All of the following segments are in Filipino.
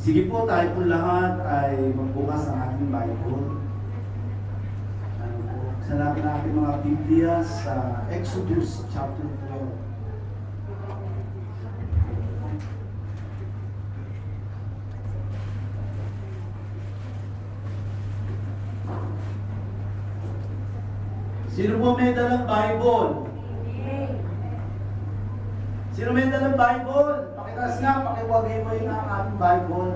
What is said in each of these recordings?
Sige po, tayo po lahat ay magbukas ang ating Bible. Buksan natin ang ating mga Biblia sa Exodus chapter 12. Sino po may dalang Bible? Sino may dalang Bible? Pakitas nga, pakiwagay mo yung ating Bible.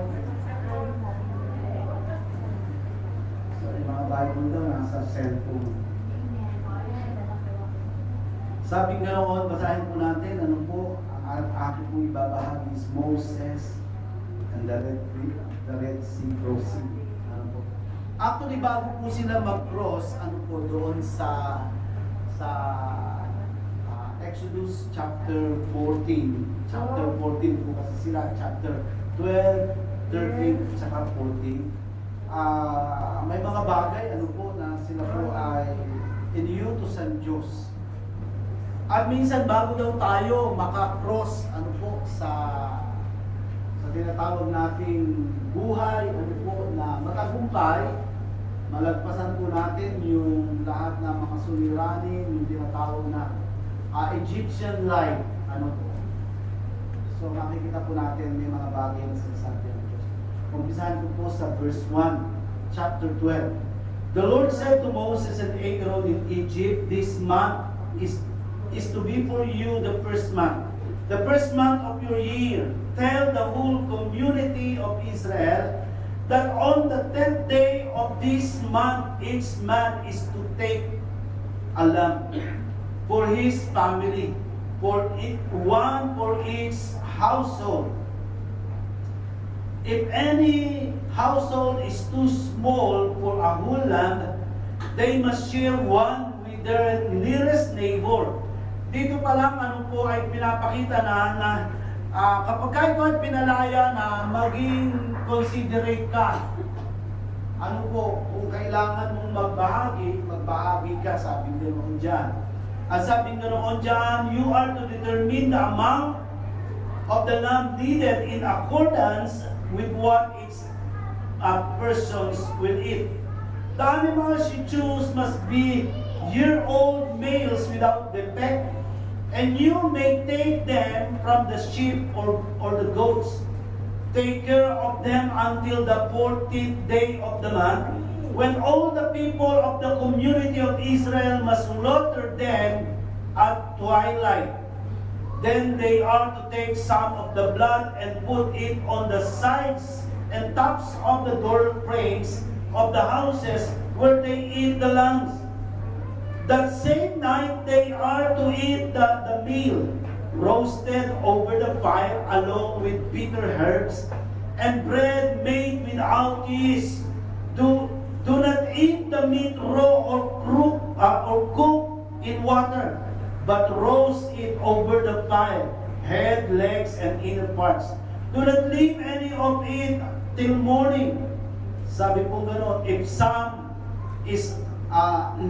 Sorry, mga Bible daw nasa cellphone. Sabi nga noon, basahin po natin, ano po, ang aking po ibabahagi is Moses and the Red Sea crossing. Ano po? Actually, bago po sila mag-cross, ano po, doon sa Exodus chapter 14. Chapter 14 po kasi sila, chapter 12, 13, saka 14. May mga bagay, ano po, na sila po ay iniutosan Diyos. At minsan bago daw tayo makakross, ano po, sa tinatawag nating buhay, ano po, na matagumpay, malagpasan po natin yung lahat ng mga suliranin, yung tinatawag na Egyptian life, ano po. So makikita po natin may mga bagay na sinasabi ng Diyos. Umpisahan ko po sa verse 1, chapter 12. The Lord said to Moses and Aaron in Egypt, this month is to be for you the first month of your year. Tell the whole community of Israel that on the 10th day of this month, each man is to take a lamb for his family, one for each household. If any household is too small for a whole lamb, they must share one with their nearest neighbor. Dito pa lang ano po ay pinapakita na kapag kayo ay pinalaya na maging considerate ka. Ano po, kung kailangan mong magbahagi ka, sabi nga noon dyan. At sabi nga noon dyan, you are to determine the amount of the lamb needed in accordance with what each persons will eat. The animals you choose must be year-old males without defect, and you may take them from the sheep or the goats. Take care of them until the 14th day of the month, when all the people of the community of Israel must slaughter them at twilight. Then they are to take some of the blood and put it on the sides and tops of the door frames of the houses where they eat the lambs. That same night they are to eat the meal, roasted over the fire along with bitter herbs, and bread made without yeast. Do not eat the meat raw or cooked in water, but roast it over the fire, head, legs, and inner parts. Do not leave any of it till morning. Sabi po gano'n, if some is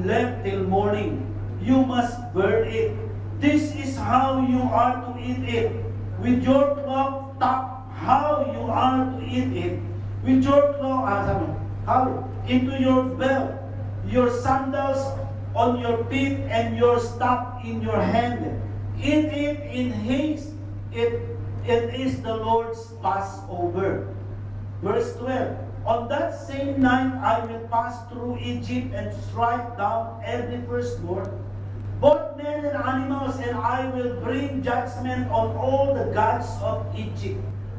left till morning, you must burn it. This is how you are to eat it. With your cloth top, how you are to eat it. With your cloth, how into your belt, your sandals on your feet, and your staff in your hand. Eat it in haste. It is the Lord's Passover. Verse 12. On that same night I will pass through Egypt and strike down every firstborn, both men and animals, and I will bring judgment on all the gods of Egypt.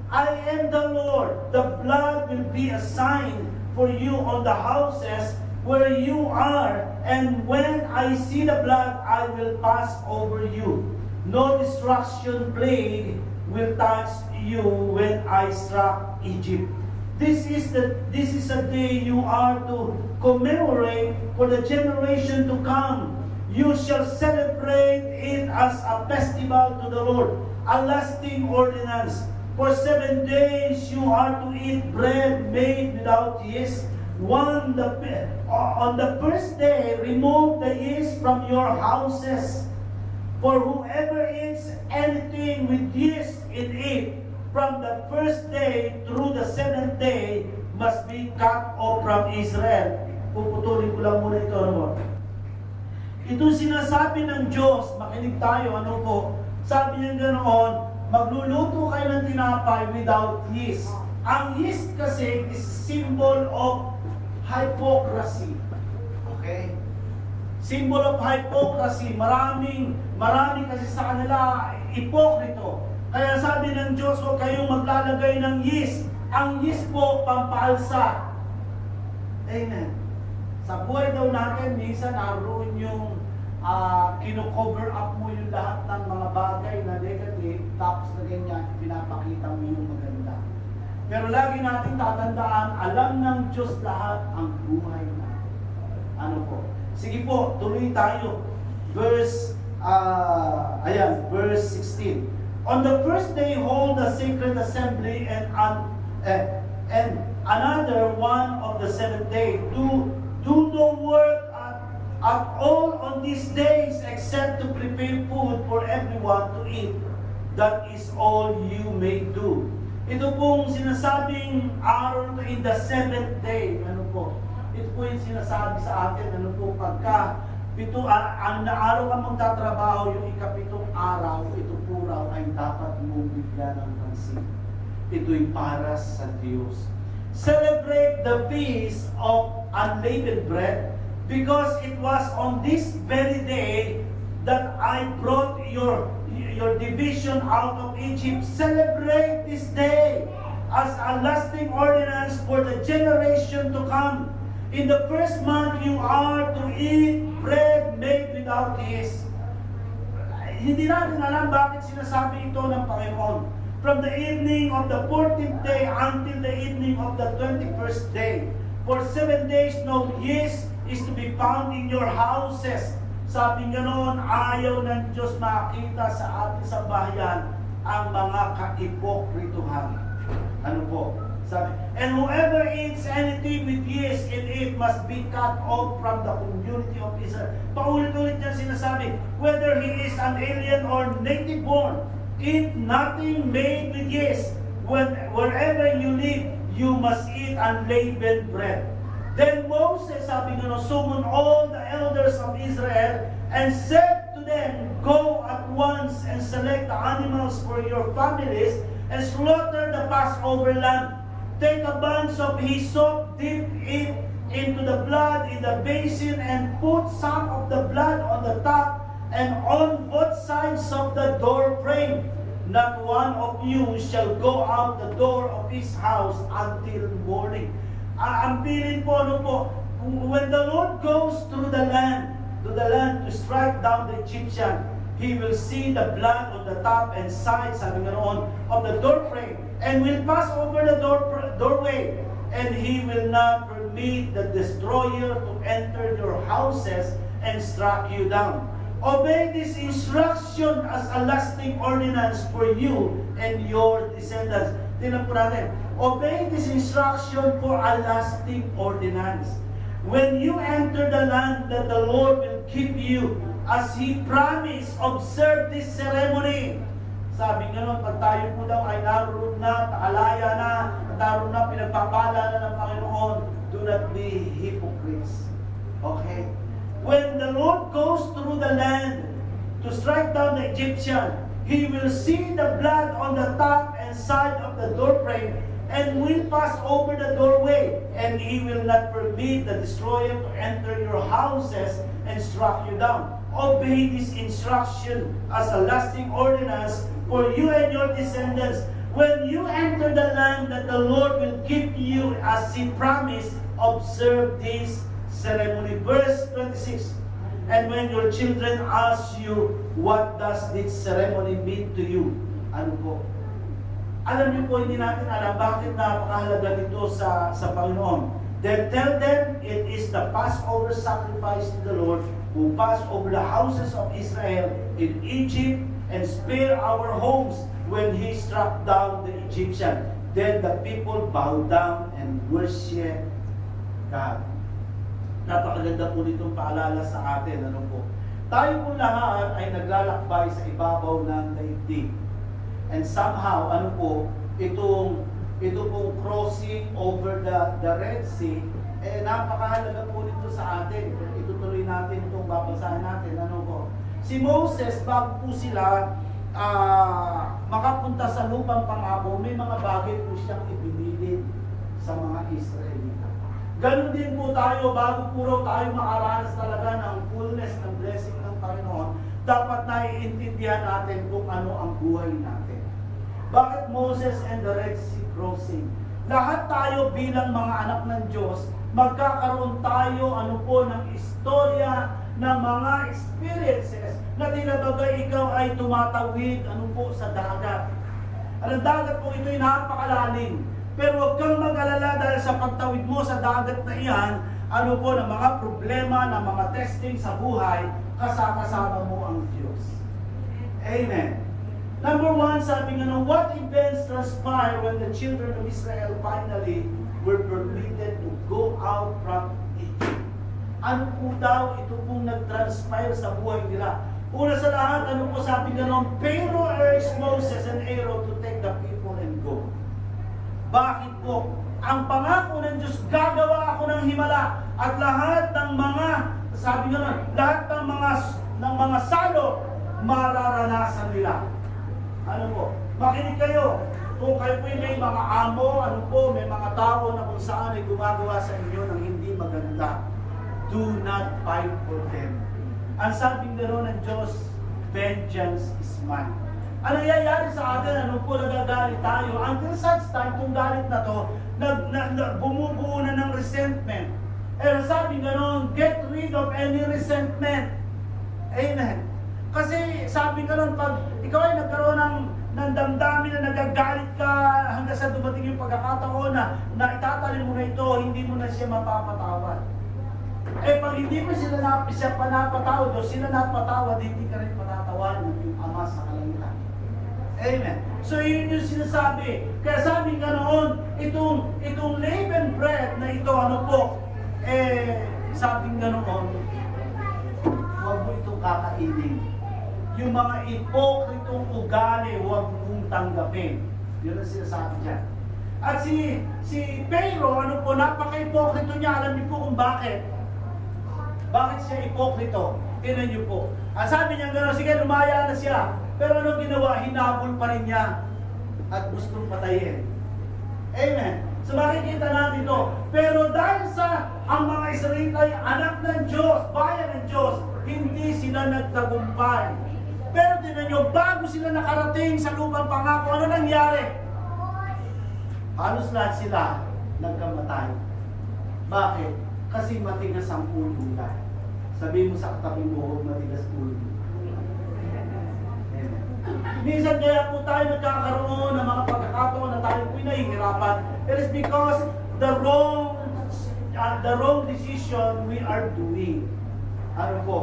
I am the Lord. The blood will be a sign for you on the houses where you are, and when I see the blood, I will pass over you. No destruction plague will touch you when I struck Egypt. This is a day you are to commemorate for the generation to come. You shall celebrate it as a festival to the Lord, a lasting ordinance. For 7 days you are to eat bread made without yeast. On the first day, remove the yeast from your houses. For whoever eats anything with yeast in it from the first day through the seventh day must be cut off from Israel. Puputulin ko lang muna ito. Ano po? Ito sinasabi ng Diyos, makinig tayo, ano po? Sabi niya ganoon, magluluto kayo ng tinapay without yeast. Ang yeast kasi is symbol of hypocrisy. Okay? Symbol of hypocrisy. Maraming kasi sa kanila ipokrito. Kaya sabi ng Diyos, huwag kayong maglalagay ng yeast. Ang yeast po, pampalsa. Amen. Sa buhay daw natin, minsan naroon yung kino-cover up mo yung lahat ng mga bagay na negative, tapos na ganyan, pinapakita mo yung maganda. Pero lagi natin tatandaan, alam ng Diyos lahat ang buhay natin. Ano po? Sige po, tuloy tayo. Verse 16. On the first day, hold a sacred assembly, and another one of the seventh day. Do no work at all on these days except to prepare food for everyone to eat. That is all you may do. Ito pong sinasabing araw in the seventh day. Ano po? Ito po yung sinasabi sa atin. Ano po? Pagka ang araw ka magtatrabaho, yung ikapitong araw, ito po raw ay dapat mong bigyan ng pansin. Ito'y para sa Diyos. Celebrate the feast of unleavened bread, because it was on this very day that I brought your division out of Egypt. Celebrate this day as a lasting ordinance for the generation to come. In the first month, you are to eat bread made without yeast. Hindi natin alam bakit sinasabi ito ng Panginoon. From the evening of the 14th day until the evening of the 21st day. For 7 days, no yeast is to be found in your houses. Sabi nga noon, ayaw ng Diyos makita sa ating sambahayan ang mga kaipokrituhan. Ano po? Sabi, and whoever eats anything with yeast in it must be cut off from the community of Israel. Paulit-ulit niya sinasabi, whether he is an alien or native born, eat nothing made with yeast. Wherever you live, you must eat unleavened bread. Then Moses, sabi nga, summoned all the elders of Israel and said to them, go at once and select the animals for your families and slaughter the Passover lamb. Take a bunch of hyssop, dip it into the blood in the basin, and put some of the blood on the top and on both sides of the door frame. Not one of you shall go out the door of his house until morning. Ang piling po, ano po, when the Lord goes through the land, to strike down the Egyptian, He will see the blood on the top and sides, sabi nga noon, of the door frame, and will pass over the doorway, and He will not permit the destroyer to enter your houses and strike you down. Obey this instruction as a lasting ordinance for you and your descendants. Tingnan po natin. Obey this instruction for a lasting ordinance. When you enter the land that the Lord will give you, as He promised, observe this ceremony. Sabi nga nun, pag tayo po daw ay naroon na, nakalaya na, naroon na, pinagpapala na ng Panginoon, do not be hypocrites. Okay? When the Lord goes through the land to strike down the Egyptian, He will see the blood on the top and side of the doorframe and will pass over the doorway, and He will not permit the destroyer to enter your houses and strike you down. Obey this instruction as a lasting ordinance for you and your descendants. When you enter the land that the Lord will give you as He promised, observe this ceremony. Verse 26. And when your children ask you, what does this ceremony mean to you? Ano po? Alam niyo po, hindi natin alam bakit napakahalaga nito sa Panginoon. Then tell them it is the Passover sacrifice to the Lord who passed over the houses of Israel in Egypt and spared our homes when He struck down the Egyptian. Then the people bowed down and worshiped God. Napakaganda po nitong paalala sa atin. Ano po? Tayo po lahat ay naglalakbay sa ibabaw ng daigdig. And somehow, ano po, ito pong crossing over the Red Sea, napakahalaga po nito sa atin. Itutuloy natin itong babasahin natin. Ano po? Si Moses, bago po sila makapunta sa lupang pangako, may mga bagay po siyang ibinilin sa mga Israelita. Ganon din po tayo, bago po tayo makaranas talaga ng fullness ng blessing ng Panginoon, dapat naiintindihan natin kung ano ang buhay natin. Bakit Moses and the Red Sea crossing? Lahat tayo bilang mga anak ng Diyos, magkakaroon tayo ng istorya, ng mga experiences na tinatawag ikaw ay tumatawid sa dagat. Ang dagat po ito'y napakalalim. Pero huwag kang mag-alala dahil sa pagtawid mo sa dagat na iyan, ng mga problema, ng mga testing sa buhay, kasama mo ang Diyos. Amen. Number one, sabi nga what events transpired when the children of Israel finally were permitted to go out from Egypt? Ano po daw ito pong nag-transpire sa buhay nila? Una sa lahat, sabi nga Pharaoh urged Moses and Aaron to take the people and go. Bakit po? Ang pangako ng Diyos, gagawa ako ng himala at lahat ng mga, sabi nga lahat ng mga salo, mararanasan nila. Ano po? Makinig kayo. Kung kayo po may mga amo, may mga tao na kung saan ay gumagawa sa inyo ng hindi maganda, do not fight for them. Ang sabing gano'n ng Diyos, vengeance is mine. Ano nangyayari sa atin? Nagagalit tayo. Until such time, kung galit na to, bumubuo na ng resentment. Sabi gano'n, get rid of any resentment. Amen. Kasi sabi gano'n, pag ikaw ay nagkaroon ng damdamin na nagagalit ka hanggang sa dumating yung pagkakataon na itatalin mo na ito, hindi mo na siya mapapatawad. Pag hindi mo siya panapatawad o sila napatawad, hindi ka rin patatawad ng yung Ama sa kalangitan. Amen. So yun yung sinasabi. Kaya sabi nga noon, itong leavened bread na ito, sabi nga noon, huwag mo itong kakainin. Yung mga ipokritong ugali, huwag mong tanggapin. Yun ang sinasabi dyan. At si Pharaoh, napaka-ipokrito niya. Alam niyo po kung bakit. Bakit siya ipokrito? Tingnan niyo po. Sabi niya gano'n, sige, lumaya na siya. Pero anong ginawa? Hinabol pa rin niya. At gustong patayin. Amen. So makikita natin ito. Pero dahil sa ang mga Israelita ay anak ng Diyos, bayan ng Diyos, hindi sila nagtagumpay. Pero tingnan niyo, bago sila nakarating sa lupang pangako, ano nangyari? Halos lahat sila nagkamatay. Bakit? Kasi matigas ang ulo nila. Sabihin mo sa katabi mo, matigas ulo. Minsan kaya po tayo nagkakaroon ng mga pagkakataon na tayo po'y nahihirapan. It is because the wrong decision we are doing. Ano po?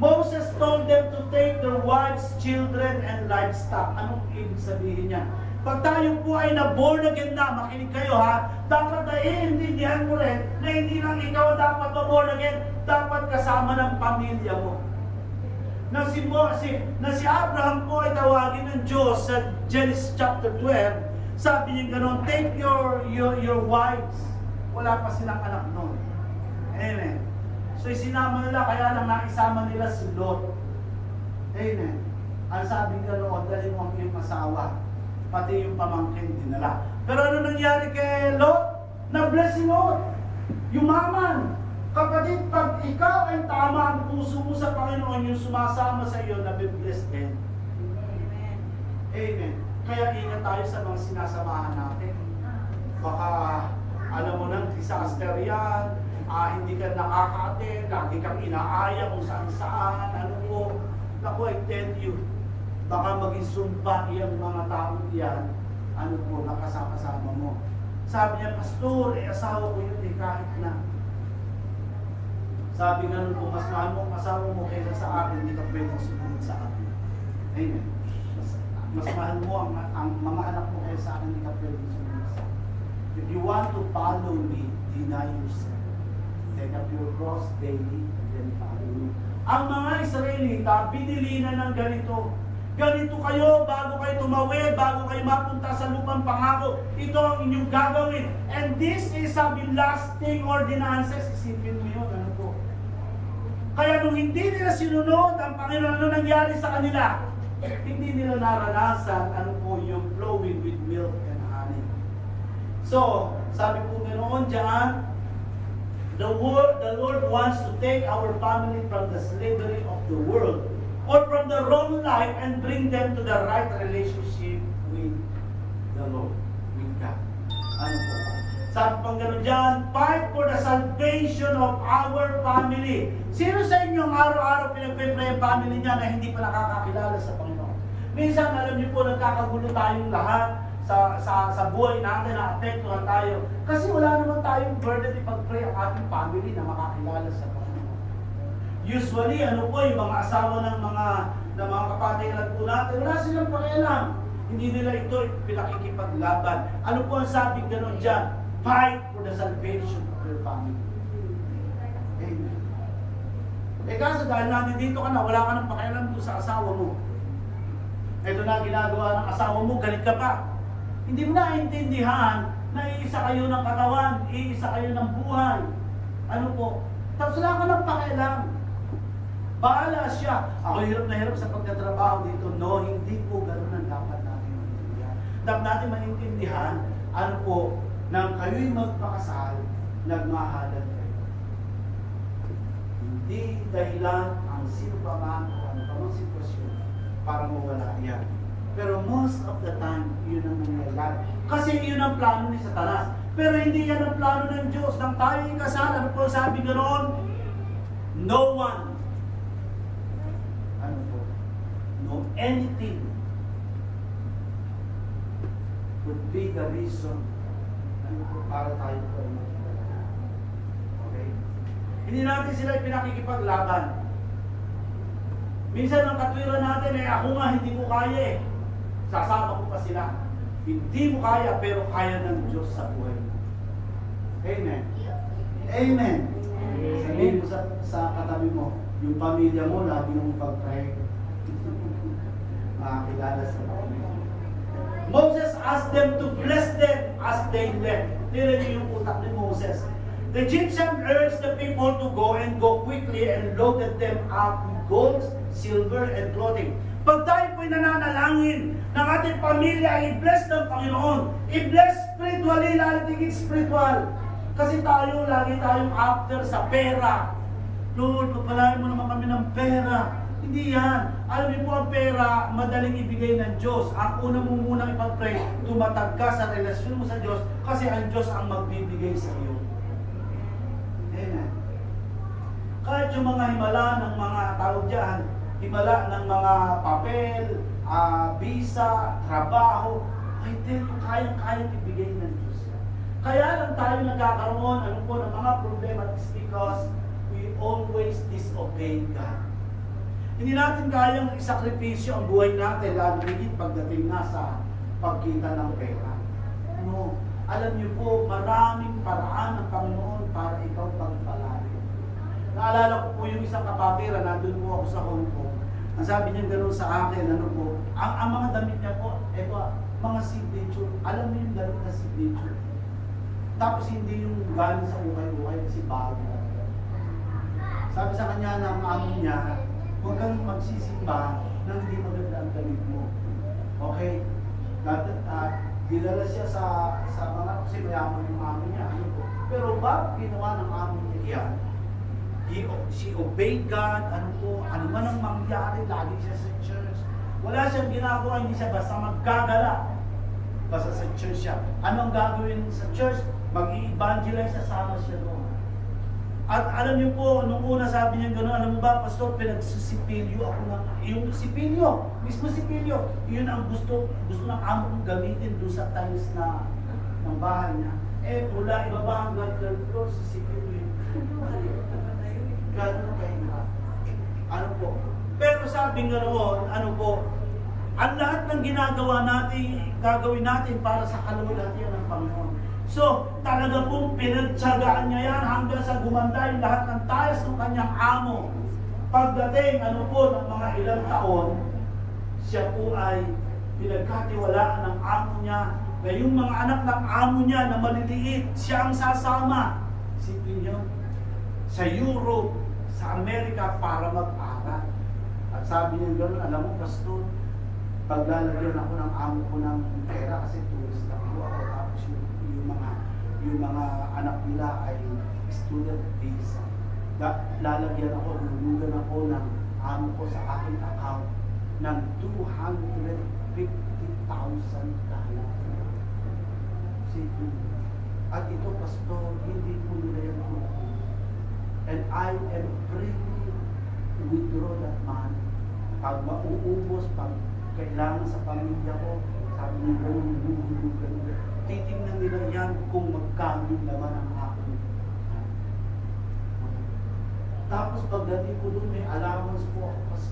Moses told them to take their wives, children, and livestock. Anong ibig sabihin niya? Pag tayo po ay na-born again na, makinig kayo ha, dapat na iintindihan mo rin na hindi lang ikaw dapat ma-born again, dapat kasama ng pamilya mo. Na si Abraham po ay tawagin ng Diyos sa Genesis chapter 12, sabi niya gano'n, take your wives. Wala pa silang anak noon. Amen. So isinama nila, kaya lang naisama nila si Lot. Amen. Ang sabi gano'n, dali mo ang iyong asawa. Pati yung pamangkin dinala. Pero ano nangyari kay Lot? Na-bless si Lot. Yumaman. Kapatid, pag ikaw ay tama ang puso mo sa Panginoon, yung sumasama sa iyo, nabibless din. Amen. Amen. Kaya ingat tayo sa mga sinasamahan natin. Baka, alam mo nang disaster yan, hindi ka nakaka-attend, lagi kang inaaya kung saan-saan, Naku, I tell you, baka maging sumpa yung mga tao yan, nakasama-sama mo. Sabi niya, Pastor, asawa ko yun, kahit na. Sabi nga nung kung mas mahal mo ang asawa mo kaysa sa akin, hindi ka pwedeng sumunod sa akin. Amen. Mas mahal mo ang mga anak mo kaysa sa akin, hindi ka pwedeng sumunod sa akin. If you want to follow me, deny yourself. Take up your cross daily, and then follow me. Ang mga Israelita, binili na ng ganito. ganito kayo bago kayo tumawid, bago kayo mapunta sa lupang pangako. Ito ang inyong gagawin. And this is a lasting ordinances. Isipin mo yun, ano po. Kaya nung hindi nila sinunod ang Panginoon, ano nangyari sa kanila? Hindi nila naranasan ano po yung flowing with milk and honey. So, sabi po ganoon dyan, the Lord wants to take our family from the slavery of the world or from the wrong life and bring them to the right relationship with the Lord, with God. Ano po? Sabi pang gano'n dyan, fight for the salvation of our family. Sino sa inyo ang araw-araw pinagpipray ang family niya na hindi pa nakakakilala sa Panginoon? Minsan, alam niyo po, nagkakagulo tayong lahat sa buhay natin, na-apektuhan tayo. Kasi wala naman tayong burden ipag-pray ang ating family na makakilala sa Panginoon. Usually, ano po, yung mga asawa ng mga kapatiran po natin, wala silang pakialam. Hindi nila ito pinakikipaglaban. Ano po ang sabi gano'n dyan? Fight for the salvation of your family. Amen. Eh kaso dahil nandito ka na, wala ka ng pakialam doon sa asawa mo. Ito na ginagawa ng asawa mo, galit ka pa. Hindi mo naiintindihan na iisa kayo ng katawan, iisa kayo ng buhay. Ano po? Tapos wala ka ng pakialam. Bahala siya. Ako hirap na hirap sa pagkatrabaho dito. No, hindi po ganoon ang dapat natin maintindihan. Dapat natin maintindihan, ano po, nang kayo'y magpakasal, nagmahalan kayo. Hindi dahilan ang sino pa man o ano pa mang sitwasyon para mawala yan. Pero most of the time, yun ang nangyayari. Kasi yun ang plano ni Satanas. Pero hindi yan ang plano ng Diyos. Nang tayo ikasal, ano po sabi ganoon? No one, ano po, no anything would be the reason para tayo po ay magkita. Okay? Hindi natin sila pinakikipaglaban. Minsan ang katwiran natin ay ako nga hindi ko kaya eh. Sasama ko pa sila. Hindi mo kaya pero kaya ng Diyos sa buhay mo. Amen. Amen. Sabihin mo sa katabi mo, yung pamilya mo, lagi mong pag-pray. Makakilala sa Panginoon. Moses asked them to bless them as they left. Tira niyo yung utak ni Moses. The Egyptian urged the people to go and go quickly and loaded them up with gold, silver, and clothing. Pag tayo po'y nananalangin ng ating pamilya, i-bless ng Panginoon. I-bless spiritually, lalating spiritual. Kasi tayo, lagi tayong after sa pera. Lord, papalain mo naman kami ng pera. Hindi yan. Alam niyo po ang pera, madaling ibigay ng Diyos. Ang una mo munang ipag-pray, tumatag ka sa relasyon mo sa Diyos kasi ang Diyos ang magbibigay sa iyo. Amen. Kahit yung mga himala ng mga tawag dyan, himala ng mga papel, visa, trabaho, ay kayang-kayang ibigay ng Diyos. Kaya lang tayo nagkakaroon ano po, ng mga problema is because we always disobey God. Hindi natin kayang isakripisyo ang buhay natin, lalo higit pagdating na sa pagkita ng pera. No. Alam niyo po, maraming paraan ng Panginoon para ikaw pagpalarin. Naalala ko po yung isang kapatira, nandun po ako sa Hong Kong. Ang sabi niya gano'n sa akin, ano po, ang mga damit niya po, eto, mga signature. Alam niyo yung damit na signature. Tapos hindi yung galing sa ukay-ukay kasi bago. Sabi sa kanya ng amin niya, huwag kang magsisimba nang hindi maganda ang damit mo. Okay? Dinala siya sa mga, kasi mayaman yung amin niya. Ano po? Pero bago ginawa ng amin niya yan, she obeyed God, ano po, ano man ang mangyari, lagi siya sa church. Wala siyang ginagawa, hindi siya basta maggagala. Basta sa church siya. Ano ang gagawin sa church? Mag-i-evangelize, sasama siya doon. At alam niyo po, nung una sabi niya gano'n, alam mo ba, Pastor, pinagsisipilyo ako ng, yung sipilyo, mismo sipilyo, yun ang gusto ng amo kong gamitin doon sa tiles na ng bahay niya. Eh, mula ibaba hanggang third floor, sipilyo. Gano'n kayo. Ano po? Pero sabi nga roon, ano po, ang lahat ng ginagawa natin, gagawin natin para sa kalulatian ng Panginoon. So, talaga pong pinagtsagaan niya yan hanggang sa gumanda yung lahat ng tiles ng kanyang amo. Pagdating, ano po, ng mga ilang taon, siya po ay pinagkatiwalaan ng amo niya, na yung mga anak ng amo niya na maliliit, siya ang sasama. Isipin niyo, sa Europe, sa Amerika para mag-aral. At sabi niya gano'n, alam mo, pastor, paglalagyan ako ng amo ko ng pera kasi tourist lang po ako, tapos yung mga anak nila ay student visa. Lalagyan ako, lulugan ako ng amo ko sa aking account ng $250,000. At ito, pastor, hindi po nila yan tulong. And I am free to withdraw that money. Pag mauubos, pag kailangan sa pamilya ko, sabi niya, ganun. Titingnan nila yan kung magkano naman ang aking. Tapos pagdating ko doon, may allowance po ako.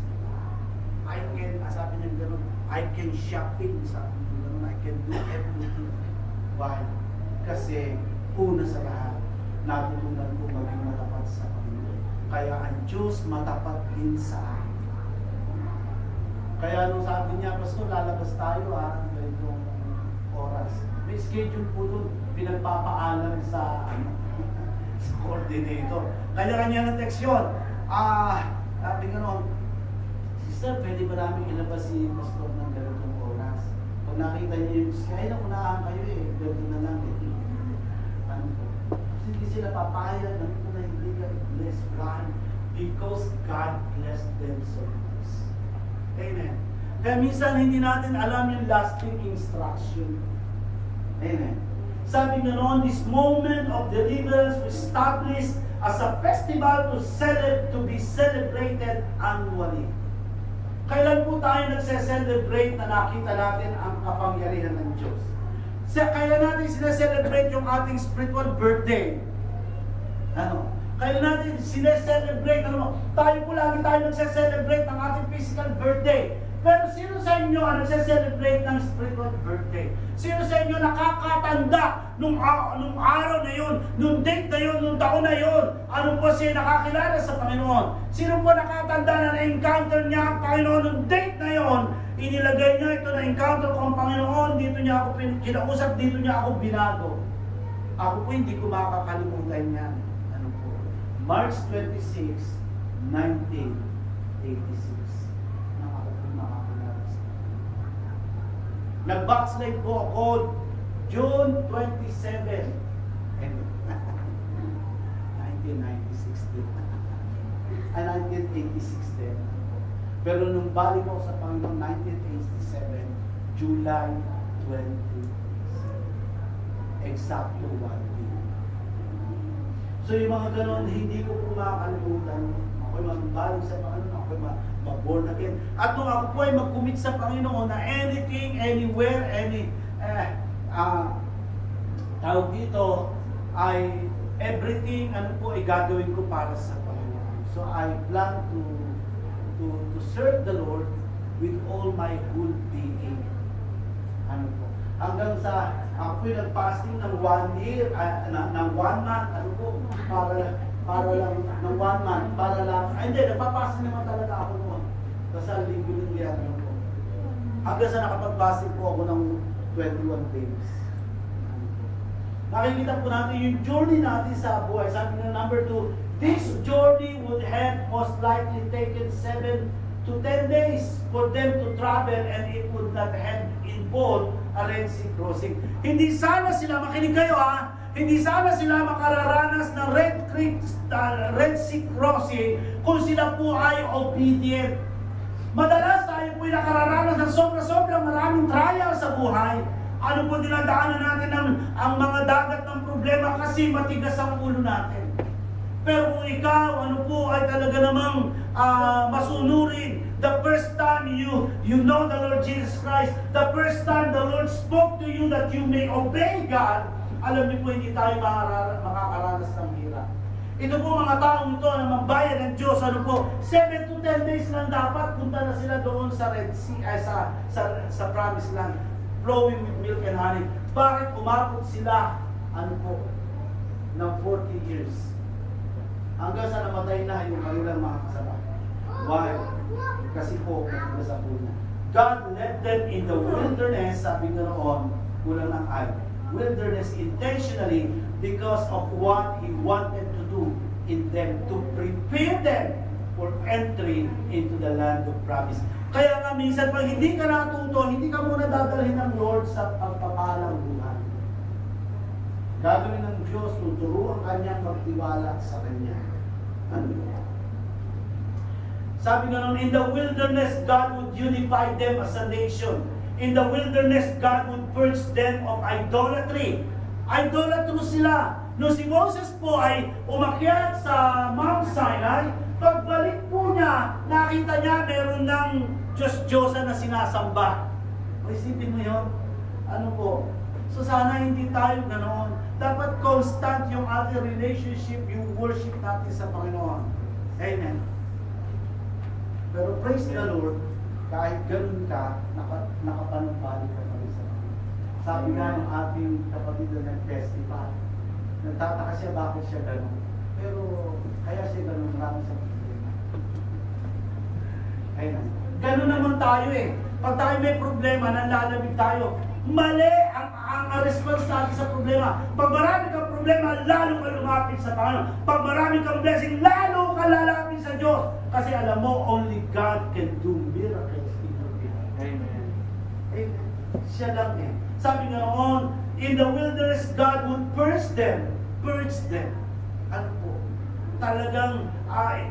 Sabi niya gano'n, I can shopping, sabi niya gano'n, I can do everything. Why? Kasi, una sa lahat, natutunan ko maging matapat sa Panginoon. Kaya ang Diyos matapat din sa akin. Kaya nung sabi niya, pastor, lalabas tayo ganitong oras. May schedule po doon, pinagpapaalam sa sa coordinator. Kanya-kanya ng text yun. Sabi gano'n, sister, pwede ba namin ilabas si pastor ng ganitong oras? Pag nakita niyo yung kaya na unahan kayo ganito na lang Ano po? Hindi sila papayag ng ito na hindi ka bless God because God blessed them so much. Amen. Kaya minsan hindi natin alam yung lasting instruction. Amen. Sabi nga noon, this moment of deliverance was established as a festival to be celebrated annually. Kailan po tayo nagse-celebrate na nakita natin ang kapangyarihan ng Diyos? Kailan natin sineselebrate yung ating spiritual birthday? Kailan natin sineselebrate? Tayo po lagi tayo nagse-celebrate ng ating physical birthday. Pero sino sa inyo ang nagse-celebrate ng spiritual birthday? Sino sa inyo nakakatanda nung araw na yun, nung date na yun, nung taon na yun? Ano po siya nakakilala sa Panginoon? Sino po nakatanda na na-encounter niya ang Panginoon nung date na yun? Inilagay niya ito na encounter ko ang Panginoon, dito niya ako kinausap, dito niya ako binago. Ako po hindi ko makakalimutan yan. Ano po? March 26, 1986. Nag-backslide po ako June 27, 1996 din. 1986 din. Pero nung balik ako sa Panginoon 1987, July 20, exactly 1 year. So yung mga ganon, hindi ko po makakalimutan. Ako'y magbalik sa Panginoon, ako'y mag-born again. At nung ako po ay mag-commit sa Panginoon na anything, anywhere, tawag dito, ay everything, ay gagawin ko para sa Panginoon. So I plan to serve the Lord with all my good being. Hanggang sa ako po'y nag-fasting ng 1 year, ng 1 month, para lang, ng 1 month, para lang, hindi, nagpapasting naman talaga ako noon. Kasi linggo-linggo yan po. Hanggang sa nakapag-fasting po ako ng 21 days. Nakikita po natin yung journey natin sa buhay. Sabi na number 2, this journey would have most likely taken 7 to 10 days for them to travel and it would not have involved a Red Sea crossing. Hindi sana sila, makinig kayo hindi sana sila makararanas ng Red Sea crossing kung sila po ay obedient. Madalas tayo po ay nakararanas ng sobra-sobrang maraming trial sa buhay. Ano po dinadaanan natin ang mga dagat ng problema kasi matigas ang ulo natin. Pero kung ikaw, ay talaga namang masunurin, the first time you know the Lord Jesus Christ, the first time the Lord spoke to you that you may obey God, alam niyo po, hindi tayo makakaranas ng hirap. Ito po mga taong ito na magbayan ng Diyos, 7 to 10 days lang dapat, punta na sila doon sa Red Sea, sa Promised Land, flowing with milk and honey. Bakit umabot sila, ng 40 years? Hanggang sa namatay na yung kanilang mga kasama. Why? Kasi po, matigas ang ulo. God led them in the wilderness, sabi nga noon, kulang ng ay, wilderness intentionally because of what He wanted to do in them, to prepare them for entry into the land of promise. Kaya nga minsan, pag hindi ka natuto, hindi ka muna dadalhin ng Lord sa pagpapalang buhay. Gagawin ng Diyos, tuturuan kanyang magtiwala sa Kanya. Ano? Sabi nga nun, in the wilderness, God would unify them as a nation. In the wilderness, God would purge them of idolatry. Idolatro sila. Nung si Moses po ay umakyat sa Mount Sinai, pagbalik po niya, nakita niya meron ng Diyos-Diyosa na sinasamba. Isipin mo yun? Ano po? So sana hindi tayo ganoon. Dapat constant yung ating relationship, yung worship natin sa Panginoon. Amen. Pero praise the Lord, kahit ganun ka, nakapanumbalik ka pa rin sa Panginoon. Sabi nga ng ating kapatid na nag-testify, nagtataka siya bakit siya ganun. Pero kaya siya ganun, marami sa problema. Amen. Ganun naman tayo eh. Pag tayo may problema, nanlalamig tayo. Mali ang response natin sa problema. Pag marami kang problema, lalo ka lumapit sa Panginoon. Pag marami kang blessing, lalo ka lalapit sa Diyos. Kasi alam mo, only God can do miracles in your life. Amen. Amen. Siya lang eh. Sabi nga noon, in the wilderness, God would purge them. Purge them. Ano po? Talagang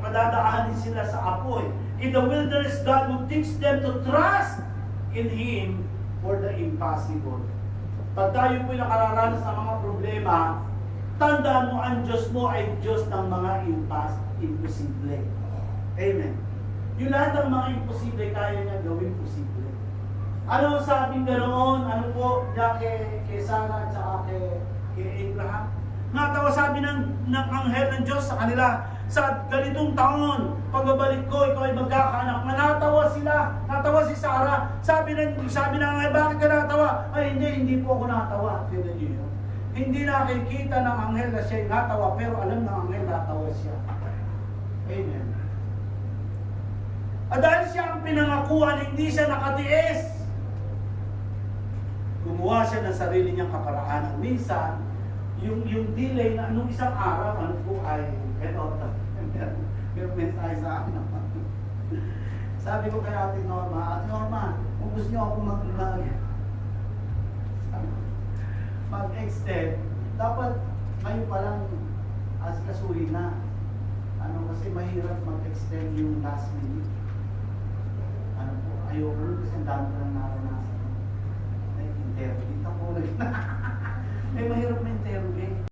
padadaanin sila sa apoy. In the wilderness, God would teach them to trust in Him for the impossible. Pag tayo po'y nakararanas ng mga problema, tandaan mo ang Diyos mo ay Diyos ng mga imposible. Amen. Yung lahat ng mga imposible, kaya niya gawin posible. Ano sabi ganoon? Ano po, kay Sarah at saka kay Abraham? Natawa sabi ng anghel ng Diyos sa kanila, sa ganitong taon, pagbabalik ko, ikaw ay magkakaanak. Natawa sila, natawa si Sarah. Sabi ng anghel, bakit ka natawa? Ay, hindi po ako natawa. Tignan niyo yun. Hindi nakikita ng anghel na siya natawa, pero alam ng anghel natawa siya. Amen. At dahil siya ang pinangakuan, hindi siya nakatiis. Gumawa siya ng sarili niyang kaparaanan. Minsan, yung delay na nung isang araw, ano po ay TOTO. Pero mensahe sa akin naman. Sabi ko kay Ate Norma, kung gusto niyo ako mag-extend, dapat ngayon pa lang asikasuhin na. Kasi mahirap mag-extend yung last minute. Ayoko rin kasi ang dami ko lang naranasan. Interview. Dito ko ulit na. Mahirap na interview.